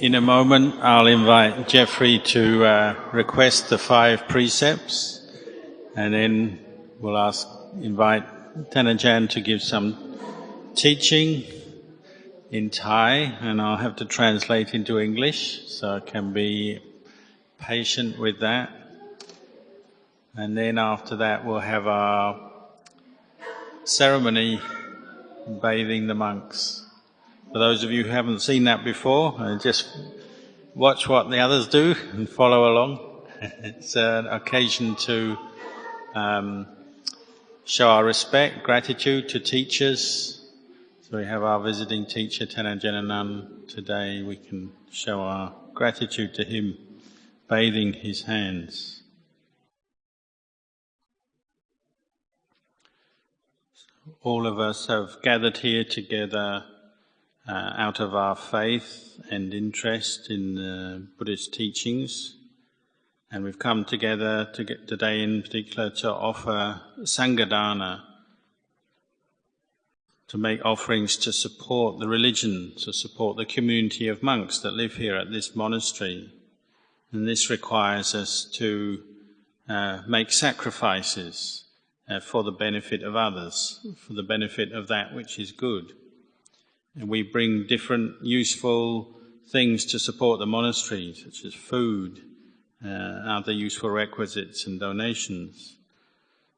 In a moment, I'll invite Jeffrey to request the 5 precepts, and then we'll invite Ajahn to give some teaching in Thai, and I'll have to translate into English, so I can be patient with that. And then after that, we'll have our ceremony bathing the monks. For those of you who haven't seen that before, just watch what the others do and follow along. It's an occasion to show our respect, gratitude to teachers. So we have our visiting teacher, Ajahn Anan. Today we can show our gratitude to him, bathing his hands. All of us have gathered here together out of our faith and interest in Buddhist teachings, and we've come together today in particular to offer Sanghadana, to make offerings to support the religion, to support the community of monks that live here at this monastery. And this requires us to make sacrifices for the benefit of others, for the benefit of that which is good. And we bring different useful things to support the monastery, such as food, other useful requisites and donations.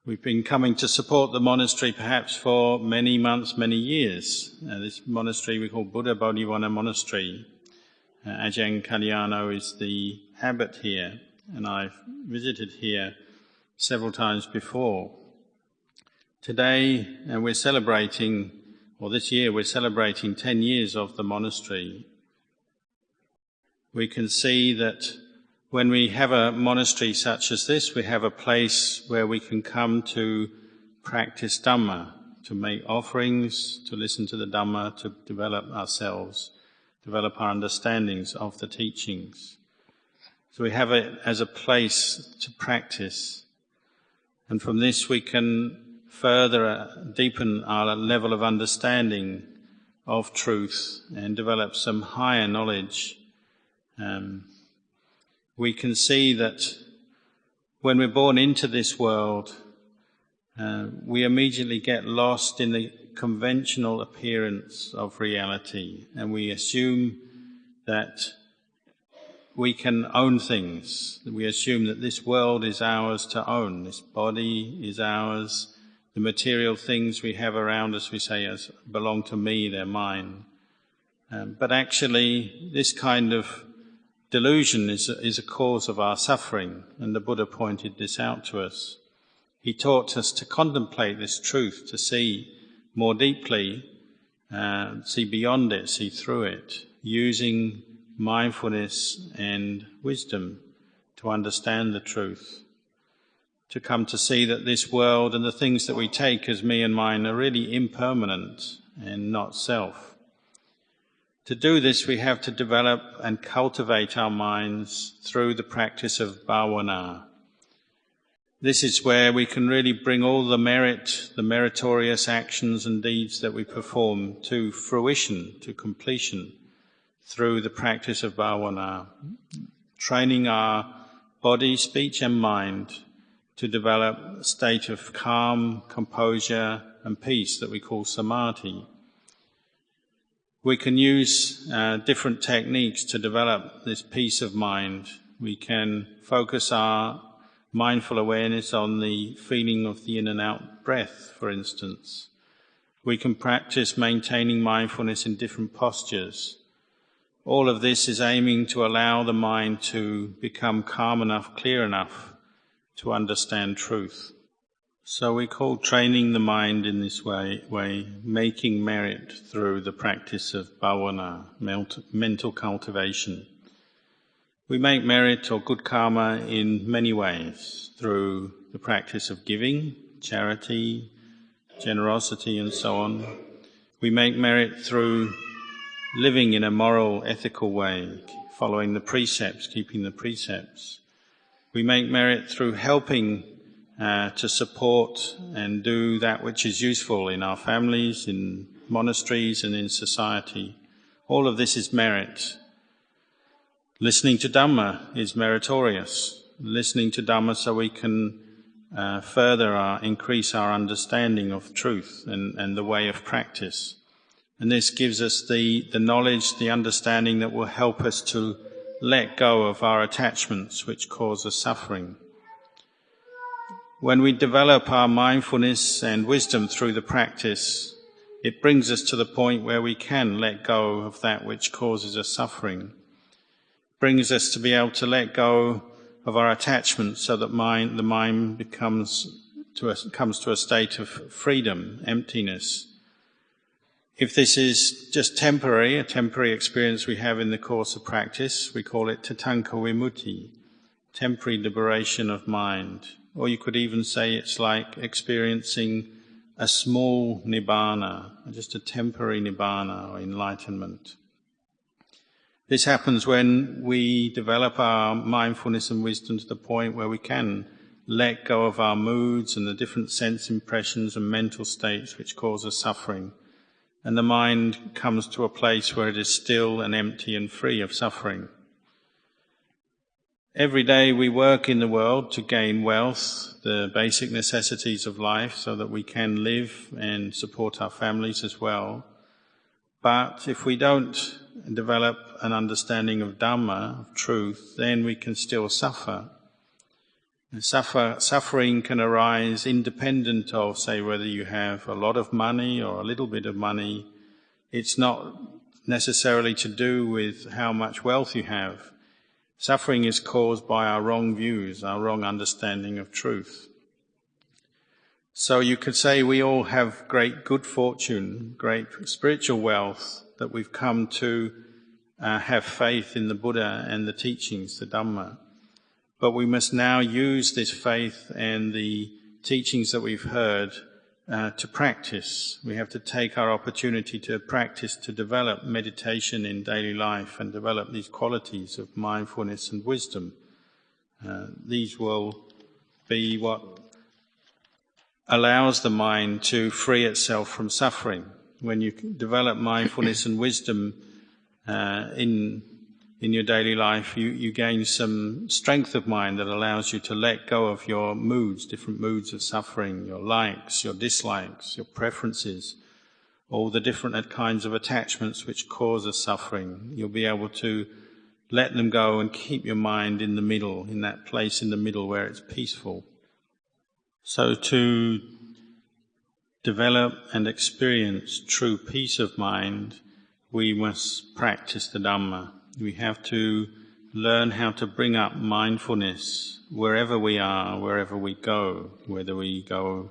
We've been coming to support the monastery perhaps for many months, many years. This monastery we call Buddha Bodhivana Monastery. Ajahn Kalyano is the abbot here, and I've visited here several times before. Today we're celebrating, or this year we're celebrating 10 years of the monastery. We can see that when we have a monastery such as this, we have a place where we can come to practice Dhamma, to make offerings, to listen to the Dhamma, to develop ourselves, develop our understandings of the teachings. So we have it as a place to practice. And from this we can further deepen our level of understanding of truth and develop some higher knowledge. We can see that when we're born into this world, we immediately get lost in the conventional appearance of reality, and we assume that we can own things. We assume that this world is ours to own, this body is ours. The material things we have around us, we say, belong to me, they're mine. But actually, this kind of delusion is a cause of our suffering, and the Buddha pointed this out to us. He taught us to contemplate this truth, to see more deeply, see beyond it, see through it, using mindfulness and wisdom to understand the truth. To come to see that this world and the things that we take as me and mine are really impermanent and not self. To do this, we have to develop and cultivate our minds through the practice of bhavana. This is where we can really bring all the merit, the meritorious actions and deeds that we perform to fruition, to completion, through the practice of bhavana, training our body, speech and mind to develop a state of calm, composure and peace that we call Samadhi. We can use different techniques to develop this peace of mind. We can focus our mindful awareness on the feeling of the in and out breath, for instance. We can practice maintaining mindfulness in different postures. All of this is aiming to allow the mind to become calm enough, clear enough to understand truth. So we call training the mind in this way making merit through the practice of bhavana, mental cultivation. We make merit or good karma in many ways, through the practice of giving, charity, generosity and so on. We make merit through living in a moral, ethical way, following the precepts, keeping the precepts. We make merit through helping to support and do that which is useful in our families, in monasteries and in society. All of this is merit. Listening to Dhamma is meritorious. Listening to Dhamma so we can increase our understanding of truth and the way of practice. And this gives us the knowledge, the understanding that will help us to let go of our attachments which cause us suffering. When we develop our mindfulness and wisdom through the practice, it brings us to the point where we can let go of that which causes us suffering. It brings us to be able to let go of our attachments so that the mind comes to a state of freedom, emptiness. If this is just a temporary experience we have in the course of practice, we call it tatanka vimutti, temporary liberation of mind. Or you could even say it's like experiencing a small nibbana, just a temporary nibbana or enlightenment. This happens when we develop our mindfulness and wisdom to the point where we can let go of our moods and the different sense impressions and mental states which cause us suffering. And the mind comes to a place where it is still and empty and free of suffering. Every day we work in the world to gain wealth, the basic necessities of life, so that we can live and support our families as well. But if we don't develop an understanding of Dhamma, of truth, then we can still suffer. And suffering can arise independent of, say, whether you have a lot of money or a little bit of money. It's not necessarily to do with how much wealth you have. Suffering is caused by our wrong views, our wrong understanding of truth. So you could say we all have great good fortune, great spiritual wealth, that we've come to have faith in the Buddha and the teachings, the Dhamma. But we must now use this faith and the teachings that we've heard to practice. We have to take our opportunity to practice, to develop meditation in daily life and develop these qualities of mindfulness and wisdom. These will be what allows the mind to free itself from suffering. When you develop mindfulness and wisdom in your daily life, you gain some strength of mind that allows you to let go of your moods, different moods of suffering, your likes, your dislikes, your preferences, all the different kinds of attachments which cause us suffering. You'll be able to let them go and keep your mind in the middle, in that place in the middle where it's peaceful. So to develop and experience true peace of mind, we must practice the Dhamma. We have to learn how to bring up mindfulness wherever we are, wherever we go, whether we go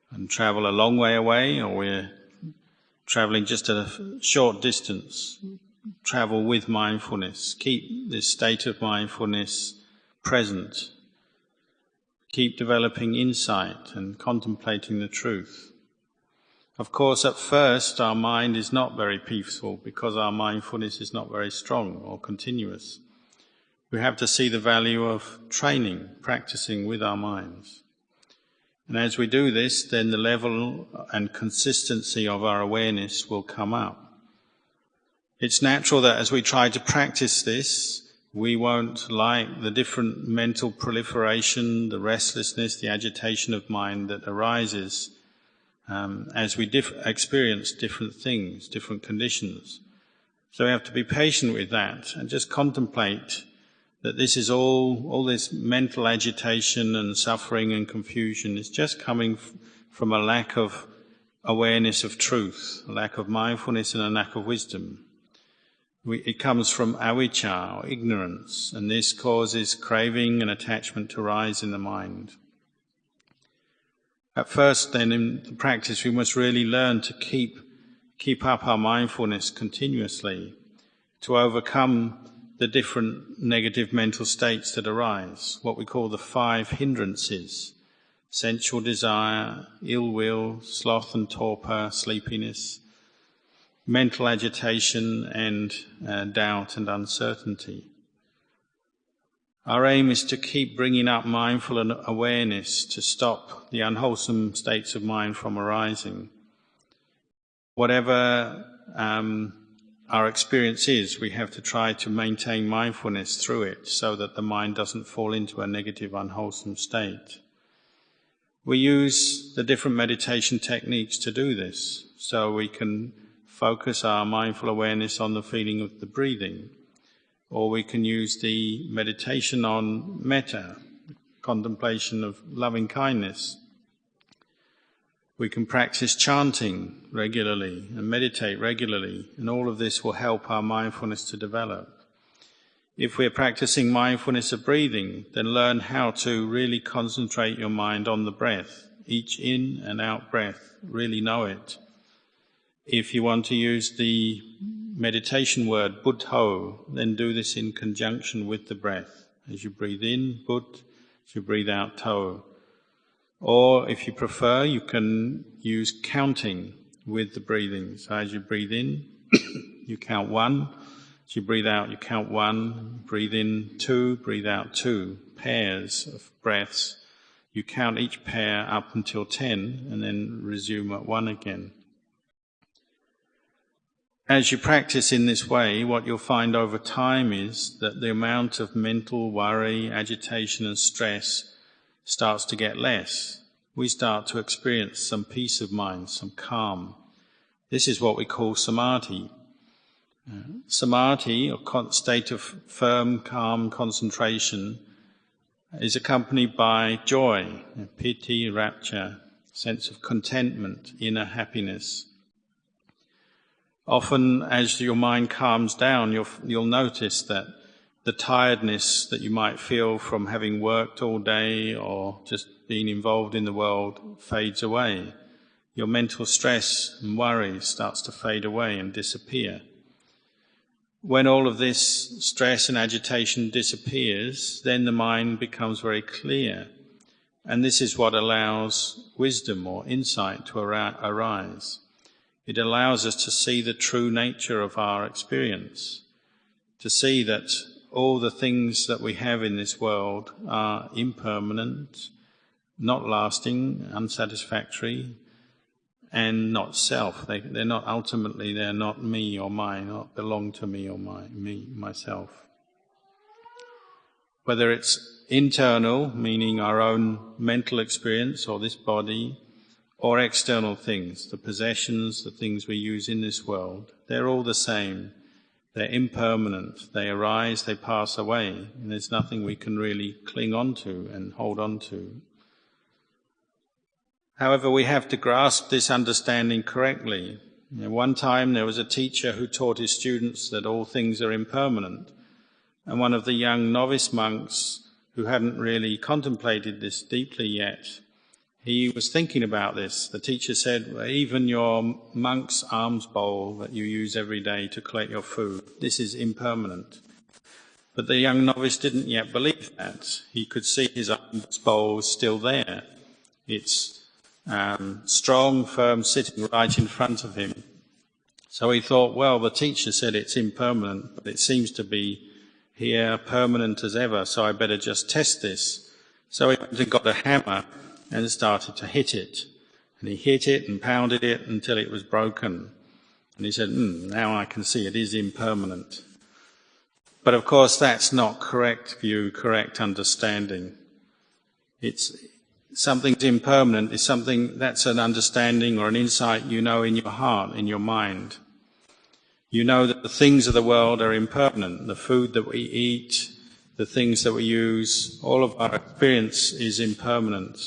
and travel a long way away or we're traveling just at a short distance. Travel with mindfulness. Keep this state of mindfulness present. Keep developing insight and contemplating the truth. Of course, at first, our mind is not very peaceful because our mindfulness is not very strong or continuous. We have to see the value of training, practicing with our minds. And as we do this, then the level and consistency of our awareness will come up. It's natural that as we try to practice this, we won't like the different mental proliferation, the restlessness, the agitation of mind that arises as we experience different things, different conditions. So we have to be patient with that and just contemplate that this is all this mental agitation and suffering and confusion is just coming from a lack of awareness of truth, a lack of mindfulness and a lack of wisdom. It comes from avijja, or ignorance, and this causes craving and attachment to rise in the mind. At first, then, in the practice, we must really learn to keep up our mindfulness continuously, to overcome the different negative mental states that arise, what we call the five hindrances: sensual desire, ill will, sloth and torpor, sleepiness, mental agitation, and doubt and uncertainty. Our aim is to keep bringing up mindful awareness to stop the unwholesome states of mind from arising. Whatever our experience is we have to try to maintain mindfulness through it so that the mind doesn't fall into a negative, unwholesome state. We use the different meditation techniques to do this, so we can focus our mindful awareness on the feeling of the breathing, or we can use the meditation on metta, contemplation of loving kindness. We can practice chanting regularly and meditate regularly, and all of this will help our mindfulness to develop. If we're practicing mindfulness of breathing, then learn how to really concentrate your mind on the breath, each in and out breath, really know it. If you want to use the meditation word, Buddho, then do this in conjunction with the breath. As you breathe in, Bud, as you breathe out, To. Or if you prefer, you can use counting with the breathing. So as you breathe in, you count 1. As you breathe out, you count 1. Breathe in 2, breathe out 2. Pairs of breaths. You count each pair up until 10 and then resume at 1 again. As you practice in this way, what you'll find over time is that the amount of mental worry, agitation and stress starts to get less. We start to experience some peace of mind, some calm. This is what we call Samadhi. Samadhi, or state of firm, calm concentration, is accompanied by joy, piti, rapture, sense of contentment, inner happiness. Often, as your mind calms down, you'll notice that the tiredness that you might feel from having worked all day or just being involved in the world fades away. Your mental stress and worry starts to fade away and disappear. When all of this stress and agitation disappears, then the mind becomes very clear. And this is what allows wisdom or insight to arise. It allows us to see the true nature of our experience, to see that all the things that we have in this world are impermanent, not lasting, unsatisfactory, and not self. They're not ultimately, they're not me or mine, not belong to me or myself. Whether it's internal, meaning our own mental experience or this body, or external things, the possessions, the things we use in this world, they're all the same. They're impermanent. They arise, they pass away, and there's nothing we can really cling on to and hold on to. However, we have to grasp this understanding correctly. One time there was a teacher who taught his students that all things are impermanent, and one of the young novice monks who hadn't really contemplated this deeply yet, he was thinking about this. The teacher said, even your monk's alms bowl that you use every day to collect your food, this is impermanent. But the young novice didn't yet believe that. He could see his alms bowl still there. It's strong, firm, sitting right in front of him. So he thought, well, the teacher said it's impermanent, but it seems to be here permanent as ever, so I better just test this. So he went and got a hammer and started to hit it. And he hit it and pounded it until it was broken. And he said, now I can see it is impermanent. But of course that's not correct view, correct understanding. Something's impermanent is something that's an understanding or an insight you know in your heart, in your mind. You know that the things of the world are impermanent. The food that we eat, the things that we use, all of our experience is impermanent.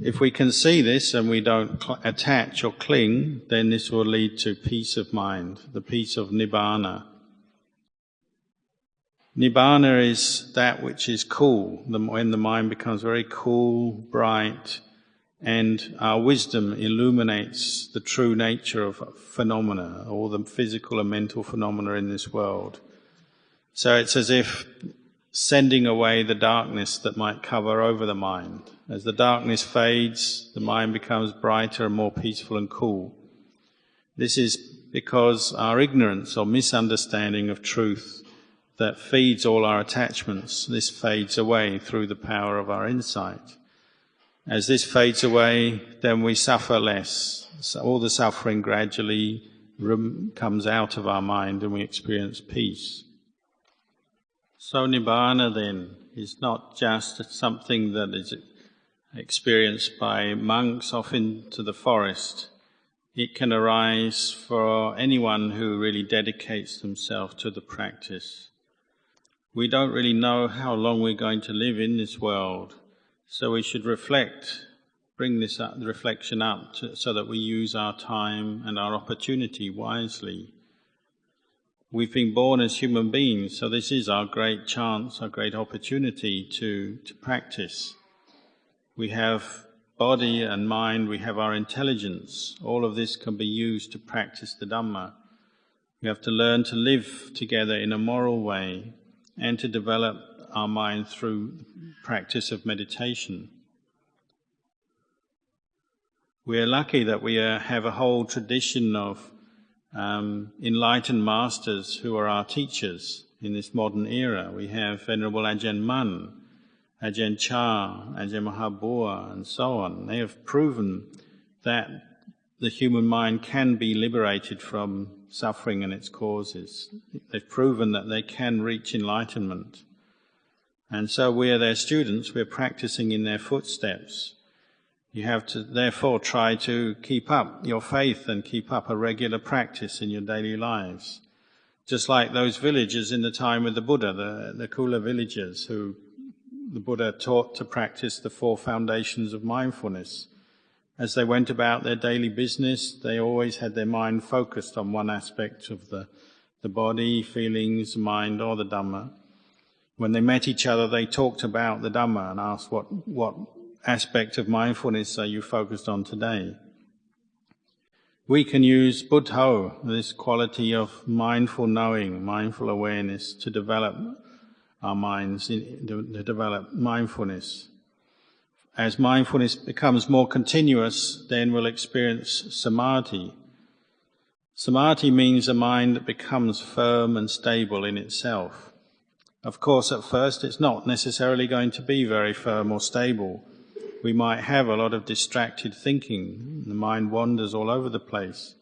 If we can see this and we don't attach or cling, then this will lead to peace of mind, the peace of Nibbana. Nibbana is that which is cool, when the mind becomes very cool, bright, and our wisdom illuminates the true nature of phenomena, all the physical and mental phenomena in this world. So it's as if sending away the darkness that might cover over the mind. As the darkness fades, the mind becomes brighter and more peaceful and cool. This is because our ignorance or misunderstanding of truth that feeds all our attachments, this fades away through the power of our insight. As this fades away, then we suffer less. So all the suffering gradually comes out of our mind and we experience peace. So Nibbana then is not just something that is experienced by monks off into the forest. It can arise for anyone who really dedicates themselves to the practice. We don't really know how long we're going to live in this world, so we should bring this up, the reflection up, so that we use our time and our opportunity wisely. We've been born as human beings, so this is our great chance, our great opportunity to practice. We have body and mind, we have our intelligence. All of this can be used to practice the Dhamma. We have to learn to live together in a moral way and to develop our mind through practice of meditation. We are lucky that we have a whole tradition of enlightened masters who are our teachers in this modern era. We have Venerable Ajahn Mun, Ajahn Chah, Ajahn Mahabua, and so on. They have proven that the human mind can be liberated from suffering and its causes. They've proven that they can reach enlightenment. And so we are their students, we're practicing in their footsteps. You have to therefore try to keep up your faith and keep up a regular practice in your daily lives. Just like those villagers in the time of the Buddha, the Kula villagers who the Buddha taught to practice the 4 foundations of mindfulness. As they went about their daily business, they always had their mind focused on one aspect of the body, feelings, mind, or the Dhamma. When they met each other, they talked about the Dhamma and asked, what aspect of mindfulness are you focused on today? We can use Buddho, this quality of mindful knowing, mindful awareness, to develop our minds, to develop mindfulness. As mindfulness becomes more continuous, then we'll experience Samadhi. Samadhi means a mind that becomes firm and stable in itself. Of course, at first it's not necessarily going to be very firm or stable. We might have a lot of distracted thinking. The mind wanders all over the place.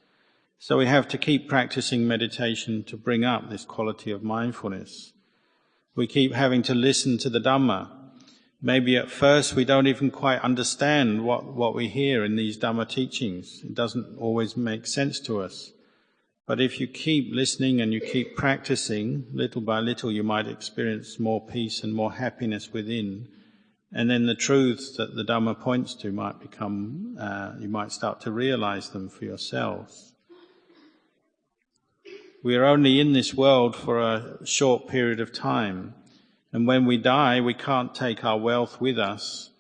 So we have to keep practicing meditation to bring up this quality of mindfulness. We keep having to listen to the Dhamma. Maybe at first we don't even quite understand what we hear in these Dhamma teachings. It doesn't always make sense to us. But if you keep listening and you keep practicing, little by little you might experience more peace and more happiness within. And then the truths that the Dhamma points to might become, you might start to realize them for yourselves. We are only in this world for a short period of time. And when we die, we can't take our wealth with us.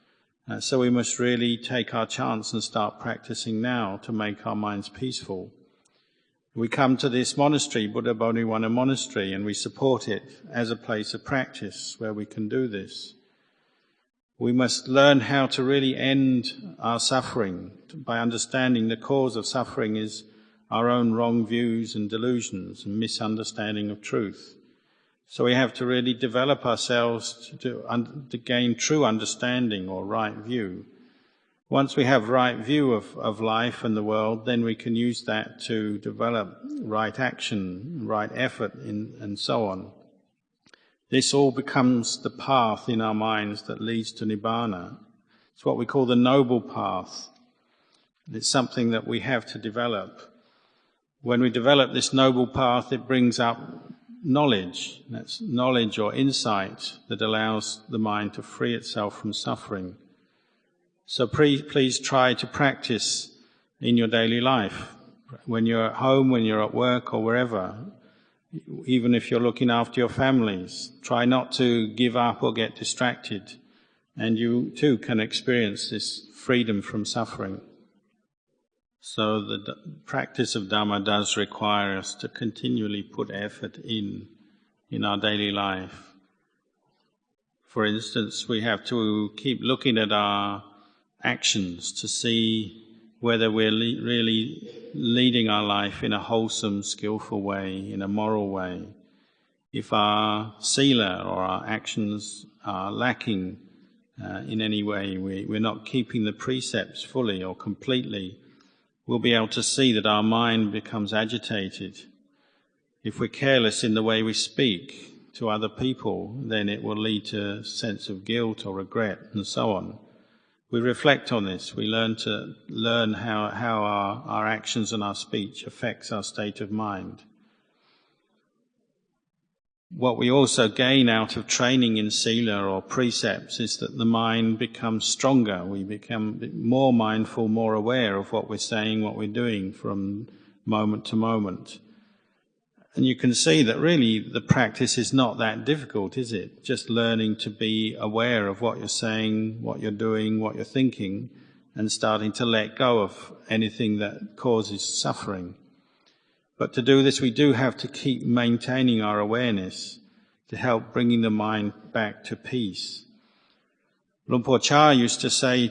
So we must really take our chance and start practicing now to make our minds peaceful. We come to this monastery, Buddha Bodhivana Monastery, and we support it as a place of practice where we can do this. We must learn how to really end our suffering by understanding the cause of suffering is our own wrong views and delusions and misunderstanding of truth. So we have to really develop ourselves to gain true understanding or right view. Once we have right view of life and the world, then we can use that to develop right action, right effort, and so on. This all becomes the path in our minds that leads to Nibbana. It's what we call the noble path. It's something that we have to develop. When we develop this noble path, it brings up knowledge. That's knowledge or insight that allows the mind to free itself from suffering. So please try to practice in your daily life. When you're at home, when you're at work or wherever, even if you're looking after your families, try not to give up or get distracted. And you too can experience this freedom from suffering. So the practice of Dhamma does require us to continually put effort in our daily life. For instance, we have to keep looking at our actions to see whether we're really leading our life in a wholesome, skillful way, in a moral way. If our sila or our actions are lacking in any way, we're not keeping the precepts fully or completely, we'll be able to see that our mind becomes agitated. If we're careless in the way we speak to other people, then it will lead to a sense of guilt or regret and so on. We reflect on this. We learn how our actions and our speech affects our state of mind. What we also gain out of training in sila or precepts is that the mind becomes stronger. We become more mindful, more aware of what we're saying, what we're doing from moment to moment. And you can see that really the practice is not that difficult, is it? Just learning to be aware of what you're saying, what you're doing, what you're thinking, and starting to let go of anything that causes suffering. But to do this, we do have to keep maintaining our awareness to help bringing the mind back to peace. Luang Por Chah used to say,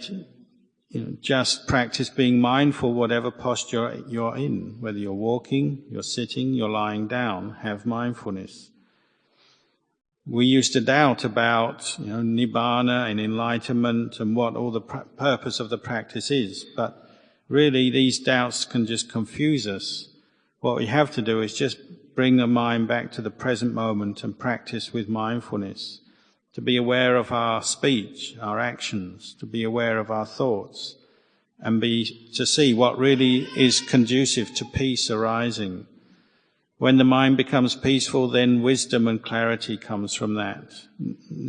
just practice being mindful whatever posture you're in. Whether you're walking, you're sitting, you're lying down, have mindfulness. We used to doubt about nibbana and enlightenment and what all the purpose of the practice is, but really these doubts can just confuse us. What we have to do is just bring the mind back to the present moment and practice with mindfulness, to be aware of our speech, our actions, to be aware of our thoughts, and to see what really is conducive to peace arising. When the mind becomes peaceful, then wisdom and clarity comes from that.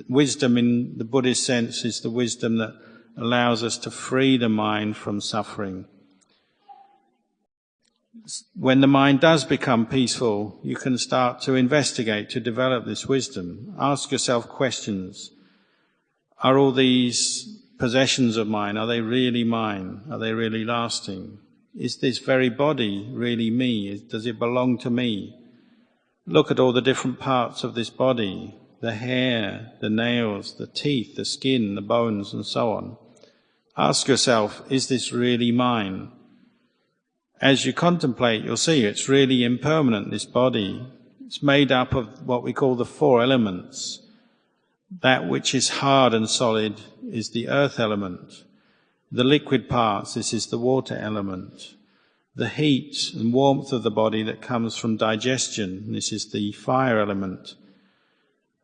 Wisdom in the Buddhist sense is the wisdom that allows us to free the mind from suffering. When the mind does become peaceful, you can start to investigate, to develop this wisdom. Ask yourself questions. Are all these possessions of mine, are they really mine? Are they really lasting? Is this very body really me? Does it belong to me? Look at all the different parts of this body, the hair, the nails, the teeth, the skin, the bones, and so on. Ask yourself, is this really mine? As you contemplate, you'll see it's really impermanent, this body. It's made up of what we call the four elements. That which is hard and solid is the earth element. The liquid parts, this is the water element. The heat and warmth of the body that comes from digestion, this is the fire element.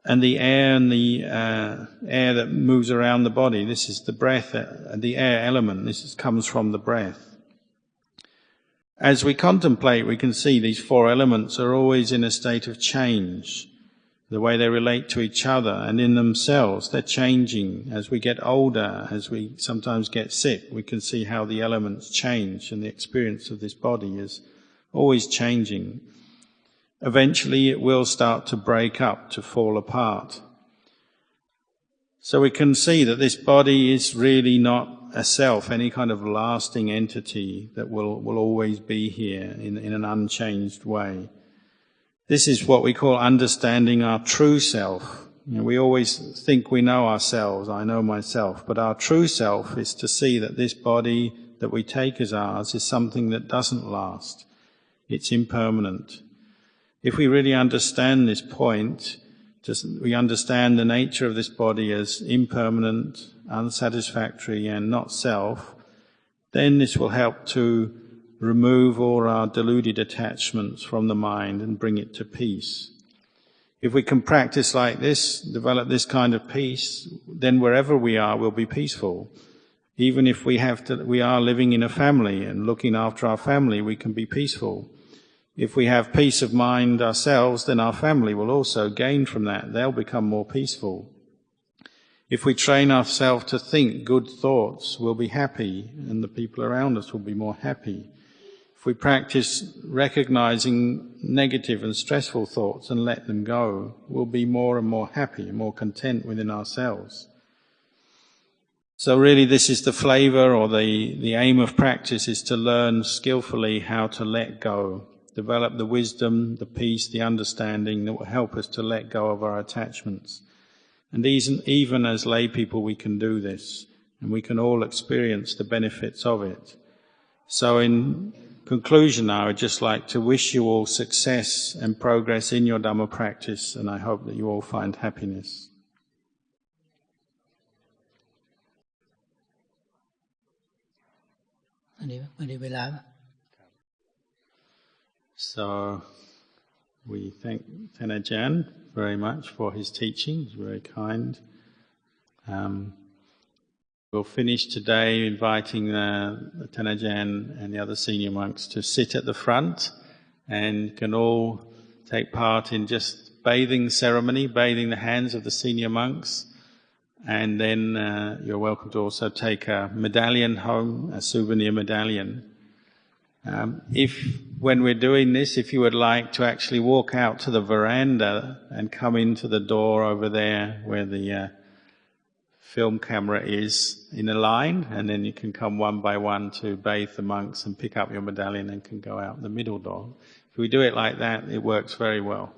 And the air and the air that moves around the body, this is the breath, the air element, comes from the breath. As we contemplate, we can see these four elements are always in a state of change. The way they relate to each other and in themselves, they're changing. As we get older, as we sometimes get sick, we can see how the elements change, and the experience of this body is always changing. Eventually it will start to break up, to fall apart. So we can see that this body is really not a self, any kind of lasting entity that will always be here in an unchanged way. This is what we call understanding our true self. We always think we know ourselves, I know myself, but our true self is to see that this body that we take as ours is something that doesn't last. It's impermanent. If we really understand this point, we understand the nature of this body as impermanent, unsatisfactory and not self, then this will help to remove all our deluded attachments from the mind and bring it to peace. If we can practice like this, develop this kind of peace, then wherever we are, we'll be peaceful. Even if we are living in a family and looking after our family, we can be peaceful. If we have peace of mind ourselves, then our family will also gain from that. They'll become more peaceful. If we train ourselves to think good thoughts, we'll be happy, and the people around us will be more happy. If we practice recognizing negative and stressful thoughts and let them go, we'll be more and more happy and more content within ourselves. So really this is the flavor, or the aim of practice is to learn skillfully how to let go. Develop the wisdom, the peace, the understanding that will help us to let go of our attachments. And even as lay people we can do this, and we can all experience the benefits of it. So in conclusion, I would just like to wish you all success and progress in your Dhamma practice, and I hope that you all find happiness. Đi về lại So we thank Ajahn very much for his teaching. He's very kind. We'll finish today inviting the Ajahn and the other senior monks to sit at the front, and can all take part in just bathing ceremony, bathing the hands of the senior monks. And then you're welcome to also take a medallion home, a souvenir medallion. When we're doing this, if you would like to actually walk out to the veranda and come into the door over there where the film camera is in a line, and then you can come one by one to bathe the monks and pick up your medallion and can go out the middle door. If we do it like that, it works very well.